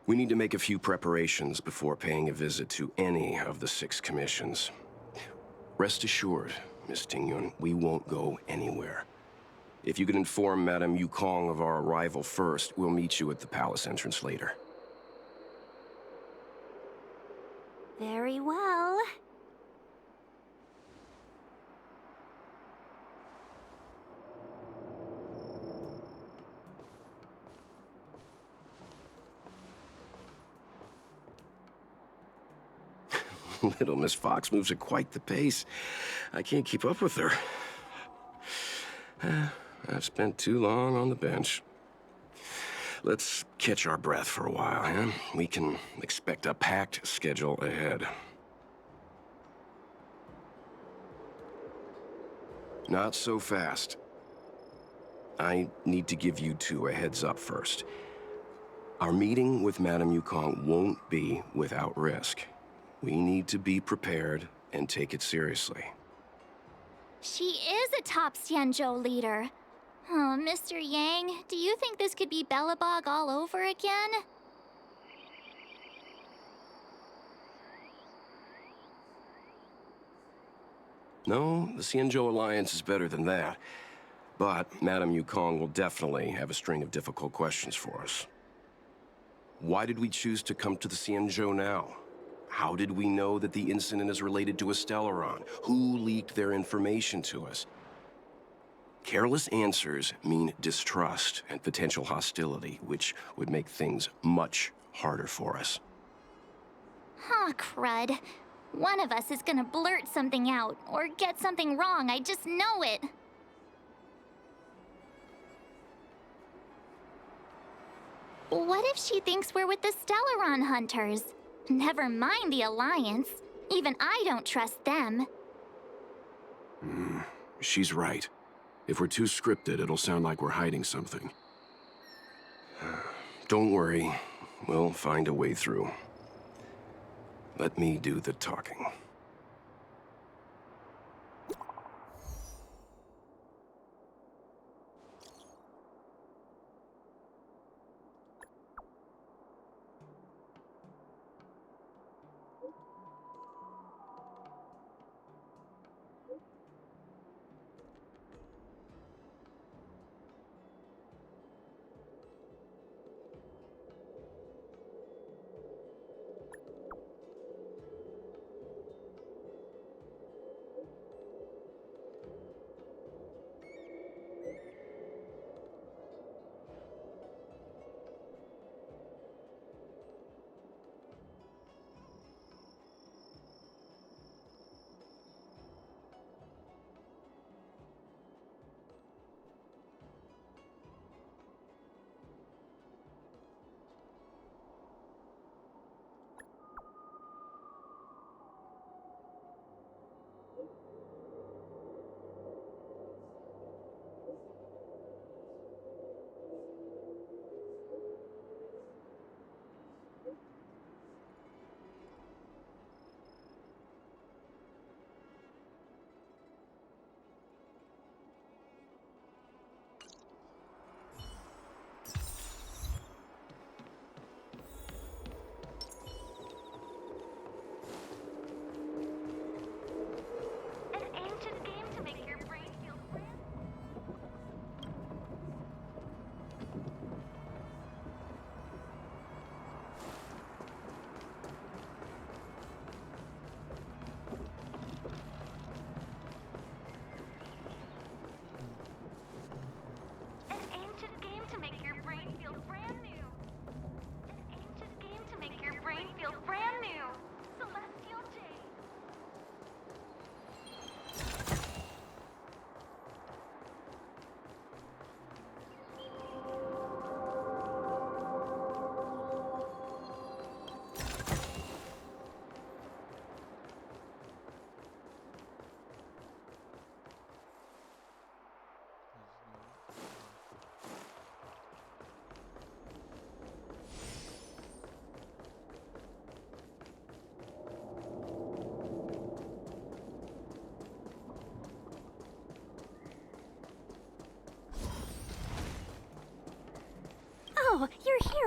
We need to make a few preparations before paying a visit to any of the 6 commissions. Rest assured, Miss Tingyun, we won't go anywhere. If you could inform Madame Yukong of our arrival first, we'll meet you at the palace entrance later. Very well. Little Miss Fox moves at quite the pace. I can't keep up with her. I've spent too long on the bench. Let's catch our breath for a while, huh? We can expect a packed schedule ahead. Not so fast. I need to give you two a heads up first. Our meeting with Madame Yukong won't be without risk. We need to be prepared and take it seriously. She is a top Xianzhou leader. Oh, Mr. Yang, do you think this could be Belobog all over again? No, the Xianzhou Alliance is better than that. But Madame Yukong will definitely have a string of difficult questions for us. Why did we choose to come to the Xianzhou now? How did we know that the incident is related to Stellaron? Who leaked their information to us? Careless answers mean distrust and potential hostility, which would make things much harder for us. Huh, crud. One of us is gonna blurt something out, or get something wrong, I just know it. What if she thinks we're with the Stellaron hunters? Never mind the Alliance. Even I don't trust them. She's right. If we're too scripted, it'll sound like we're hiding something. Don't worry. We'll find a way through. Let me do the talking.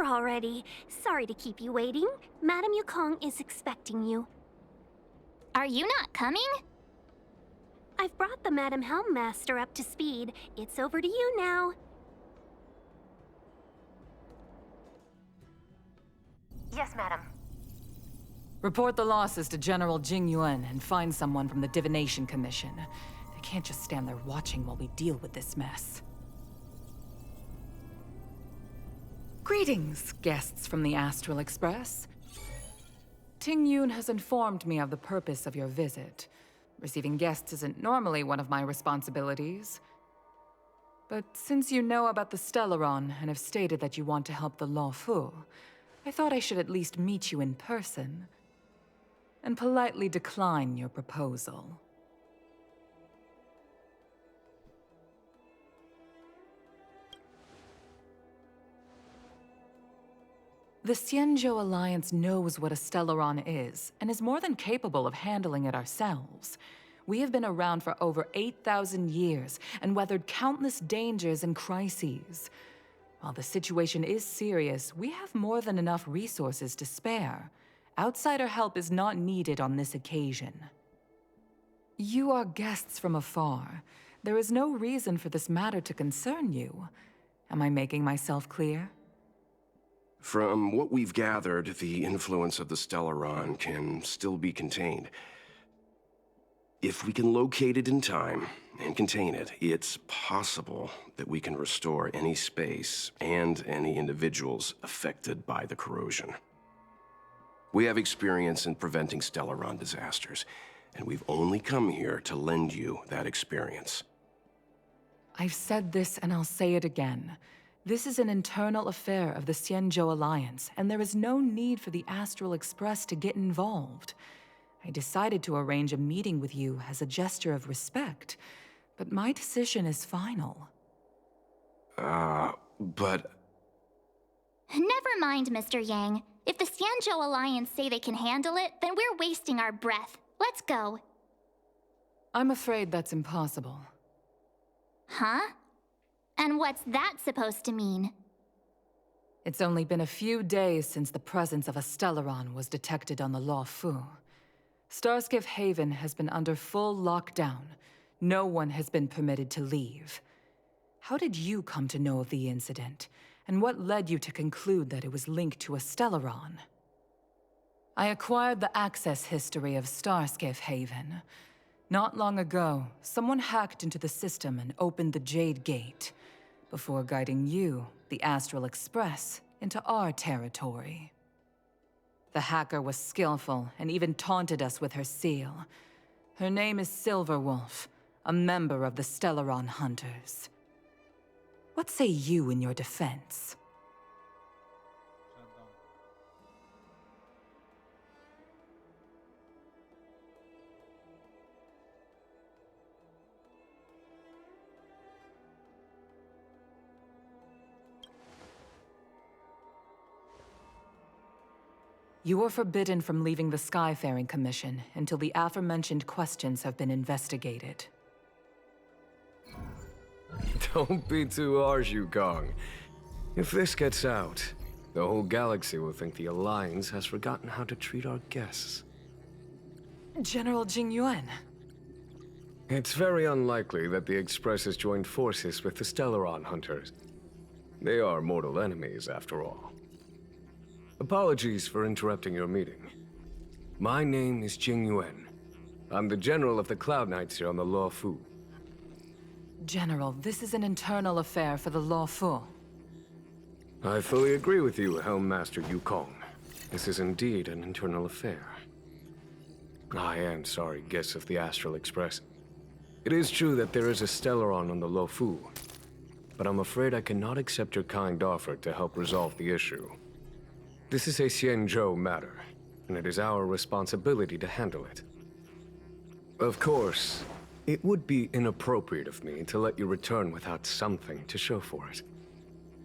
here already. Sorry to keep you waiting. Madame Yukong is expecting you. Are you not coming? I've brought the Madame Helmmaster up to speed. It's over to you now. Yes, madam. Report the losses to General Jing Yuan and find someone from the Divination Commission. They can't just stand there watching while we deal with this mess. Greetings, guests from the Astral Express. Ting Yun has informed me of the purpose of your visit. Receiving guests isn't normally one of my responsibilities. But since you know about the Stellaron and have stated that you want to help the Law Fu, I thought I should at least meet you in person and politely decline your proposal. The Xianzhou Alliance knows what a Stellaron is, and is more than capable of handling it ourselves. We have been around for over 8,000 years, and weathered countless dangers and crises. While the situation is serious, we have more than enough resources to spare. Outsider help is not needed on this occasion. You are guests from afar. There is no reason for this matter to concern you. Am I making myself clear? From what we've gathered, the influence of the Stellaron can still be contained. If we can locate it in time and contain it, it's possible that we can restore any space and any individuals affected by the corrosion. We have experience in preventing Stellaron disasters, and we've only come here to lend you that experience. I've said this and I'll say it again. This is an internal affair of the Xianzhou Alliance, and there is no need for the Astral Express to get involved. I decided to arrange a meeting with you as a gesture of respect, but my decision is final. But... Never mind, Mr. Yang. If the Xianzhou Alliance say they can handle it, then we're wasting our breath. Let's go. I'm afraid that's impossible. Huh? And what's that supposed to mean? It's only been a few days since the presence of a Stellaron was detected on the Law Fu. Starskiff Haven has been under full lockdown. No one has been permitted to leave. How did you come to know of the incident? And what led you to conclude that it was linked to a Stellaron? I acquired the access history of Starskiff Haven. Not long ago, someone hacked into the system and opened the Jade Gate, before guiding you, the Astral Express, into our territory. The hacker was skillful and even taunted us with her seal. Her name is Silverwolf, a member of the Stellaron Hunters. What say you in your defense? You are forbidden from leaving the Skyfaring Commission until the aforementioned questions have been investigated. Don't be too harsh, Yukong. If this gets out, the whole galaxy will think the Alliance has forgotten how to treat our guests. General Jing Yuan. It's very unlikely that the Express has joined forces with the Stellaron Hunters. They are mortal enemies, after all. Apologies for interrupting your meeting. My name is Jing Yuan. I'm the General of the Cloud Knights here on the Law Fu. General, this is an internal affair for the Law Fu. I fully agree with you, Helmmaster Yukong. This is indeed an internal affair. I am sorry, guests of the Astral Express. It is true that there is a Stellaron on the Law Fu, but I'm afraid I cannot accept your kind offer to help resolve the issue. This is a Xianzhou matter, and it is our responsibility to handle it. Of course, it would be inappropriate of me to let you return without something to show for it.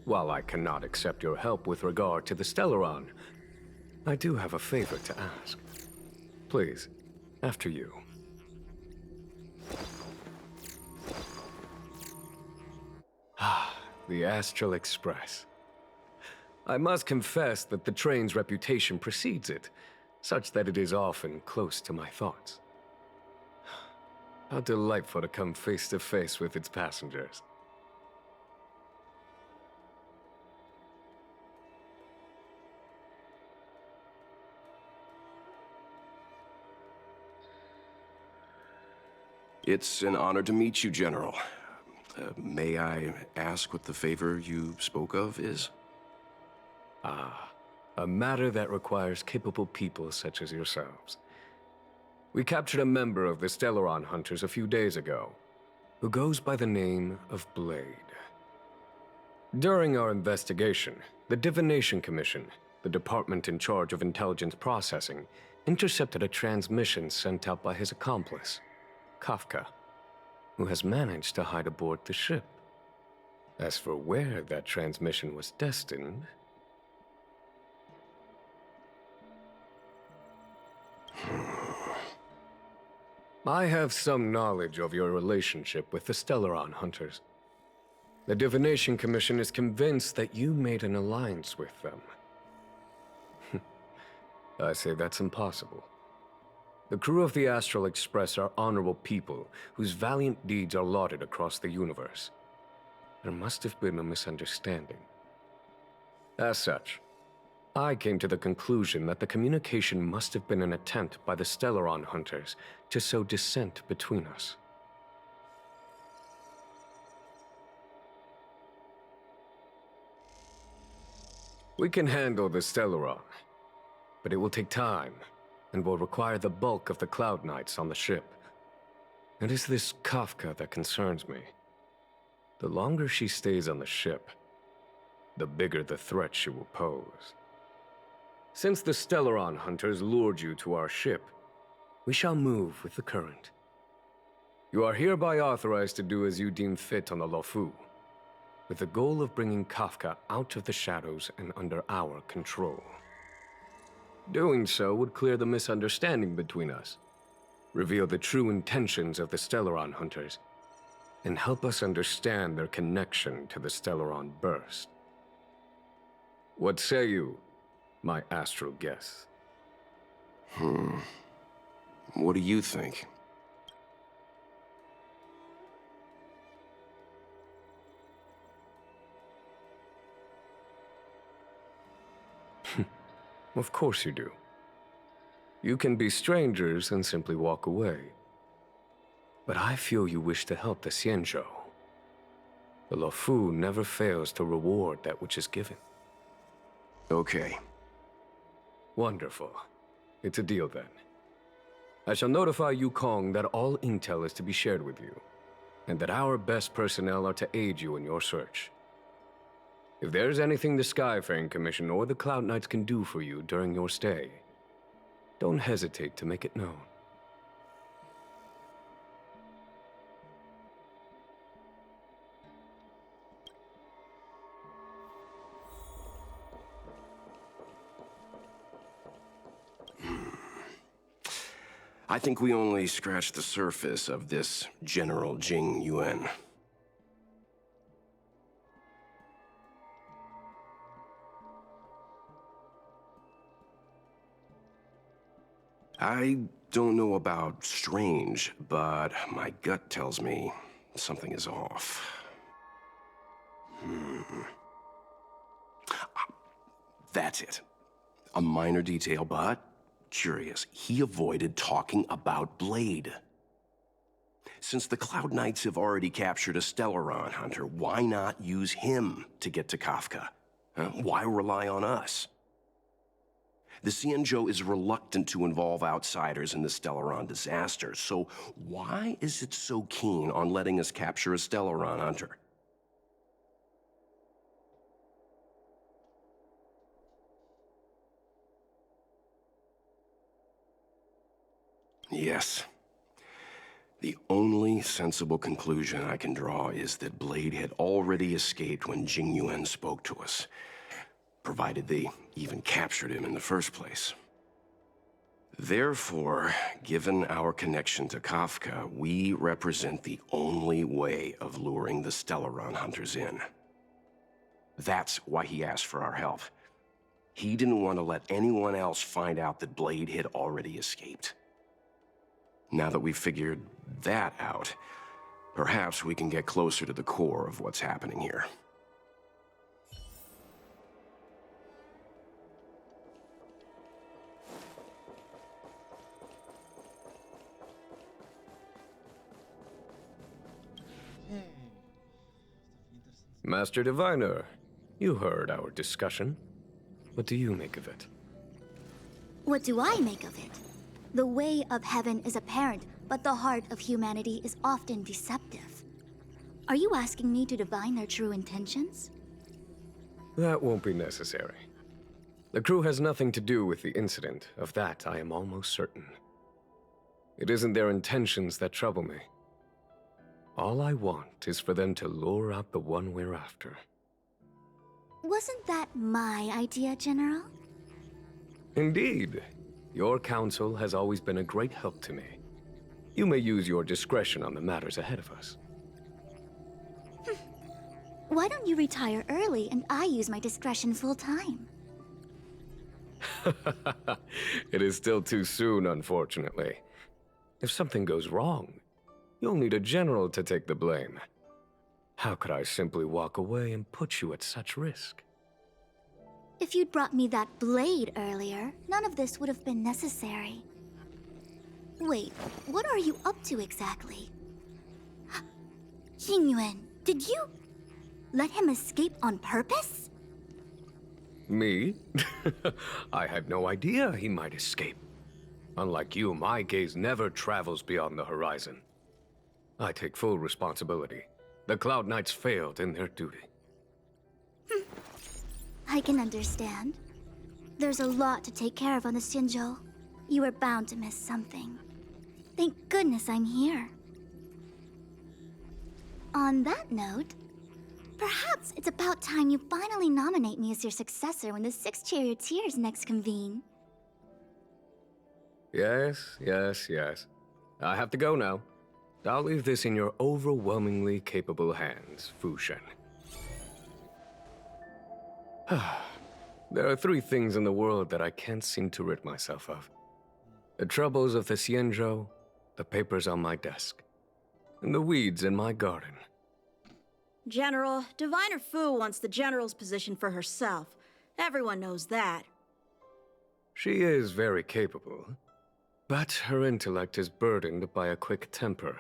While I cannot accept your help with regard to the Stellaron, I do have a favor to ask. Please, after you. The Astral Express. I must confess that the train's reputation precedes it, such that it is often close to my thoughts. How delightful to come face to face with its passengers. It's an honor to meet you, General. May I ask what the favor you spoke of is? A matter that requires capable people such as yourselves. We captured a member of the Stellaron Hunters a few days ago, who goes by the name of Blade. During our investigation, the Divination Commission, the department in charge of intelligence processing, intercepted a transmission sent out by his accomplice, Kafka, who has managed to hide aboard the ship. As for where that transmission was destined... I have some knowledge of your relationship with the Stellaron Hunters. The Divination Commission is convinced that you made an alliance with them. I say that's impossible. The crew of the Astral Express are honorable people whose valiant deeds are lauded across the universe. There must have been a misunderstanding. As such, I came to the conclusion that the communication must have been an attempt by the Stellaron Hunters to sow dissent between us. We can handle the Stellaron, but it will take time and will require the bulk of the Cloud Knights on the ship. It is this Kafka that concerns me. The longer she stays on the ship, the bigger the threat she will pose. Since the Stellaron Hunters lured you to our ship, we shall move with the current. You are hereby authorized to do as you deem fit on the Luofu, with the goal of bringing Kafka out of the shadows and under our control. Doing so would clear the misunderstanding between us, reveal the true intentions of the Stellaron Hunters, and help us understand their connection to the Stellaron Burst. What say you, my astral guests? What do you think? Of course you do. You can be strangers and simply walk away. But I feel you wish to help the Xianzhou. The Luofu never fails to reward that which is given. Okay. Wonderful. It's a deal then. I shall notify Yukong that all intel is to be shared with you, and that our best personnel are to aid you in your search. If there's anything the Skyfaring Commission or the Cloud Knights can do for you during your stay, don't hesitate to make it known. I think we only scratched the surface of this General Jing Yuan. I don't know about strange, but my gut tells me something is off. That's it. A minor detail, but curious. He avoided talking about Blade. Since the Cloud Knights have already captured a Stellaron Hunter, why not use him to get to Kafka? Why rely on us? The Xianzhou is reluctant to involve outsiders in the Stellaron disaster, so why is it so keen on letting us capture a Stellaron Hunter? Yes. The only sensible conclusion I can draw is that Blade had already escaped when Jing Yuan spoke to us, provided they even captured him in the first place. Therefore, given our connection to Kafka, we represent the only way of luring the Stellaron Hunters in. That's why he asked for our help. He didn't want to let anyone else find out that Blade had already escaped. Now that we've figured that out, perhaps we can get closer to the core of what's happening here. Master Diviner, you heard our discussion. What do you make of it? What do I make of it? The way of heaven is apparent, but the heart of humanity is often deceptive. Are you asking me to divine their true intentions? That won't be necessary. The crew has nothing to do with the incident. Of that, I am almost certain. It isn't their intentions that trouble me. All I want is for them to lure out the one we're after. Wasn't that my idea, General? Indeed. Your counsel has always been a great help to me. You may use your discretion on the matters ahead of us. Why don't you retire early and I use my discretion full time? It is still too soon, unfortunately. If something goes wrong, you'll need a general to take the blame. How could I simply walk away and put you at such risk? If you'd brought me that blade earlier, none of this would have been necessary. Wait, what are you up to exactly? Yingyuan, did you let him escape on purpose? Me? I had no idea he might escape. Unlike you, my gaze never travels beyond the horizon. I take full responsibility. The Cloud Knights failed in their duty. I can understand. There's a lot to take care of on the Xinzhou. You were bound to miss something. Thank goodness I'm here. On that note, perhaps it's about time you finally nominate me as your successor when the Six Charioteers next convene. Yes. I have to go now. I'll leave this in your overwhelmingly capable hands, Fu Shen. There are three things in the world that I can't seem to rid myself of. The troubles of the Xianzhou, the papers on my desk, and the weeds in my garden. General, Diviner Fu wants the General's position for herself. Everyone knows that. She is very capable, but her intellect is burdened by a quick temper.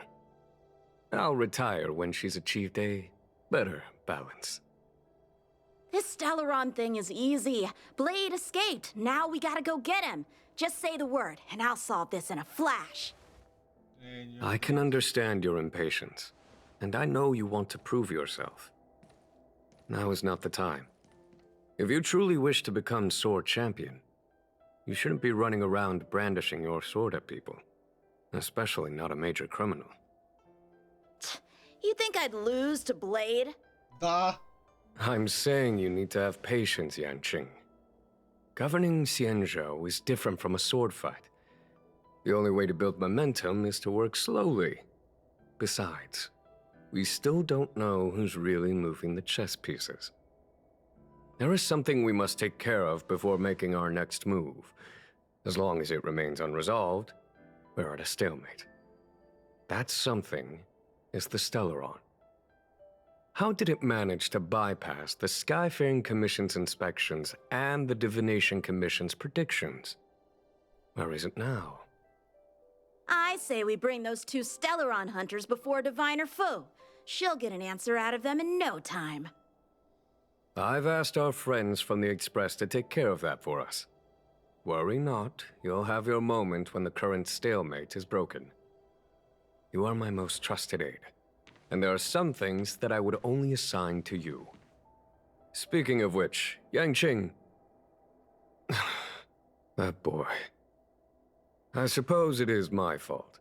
I'll retire when she's achieved a better balance. This Stellaron thing is easy. Blade escaped. Now we gotta go get him. Just say the word, and I'll solve this in a flash. I can understand your impatience, and I know you want to prove yourself. Now is not the time. If you truly wish to become sword champion, you shouldn't be running around brandishing your sword at people, especially not a major criminal. You think I'd lose to Blade? I'm saying you need to have patience, Yanqing. Governing Xianzhou is different from a sword fight. The only way to build momentum is to work slowly. Besides, we still don't know who's really moving the chess pieces. There is something we must take care of before making our next move. As long as it remains unresolved, we're at a stalemate. That something is the Stellaron. How did it manage to bypass the Skyfaring Commission's inspections and the Divination Commission's predictions? Where is it now? I say we bring those two Stellaron hunters before Diviner Fu. She'll get an answer out of them in no time. I've asked our friends from the Express to take care of that for us. Worry not, you'll have your moment when the current stalemate is broken. You are my most trusted aide, and there are some things that I would only assign to you. Speaking of which, Yanqing... that boy. I suppose it is my fault.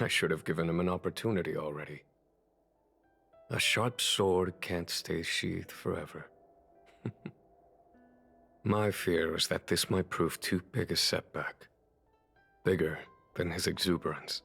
I should have given him an opportunity already. A sharp sword can't stay sheathed forever. My fear is that this might prove too big a setback. Bigger than his exuberance.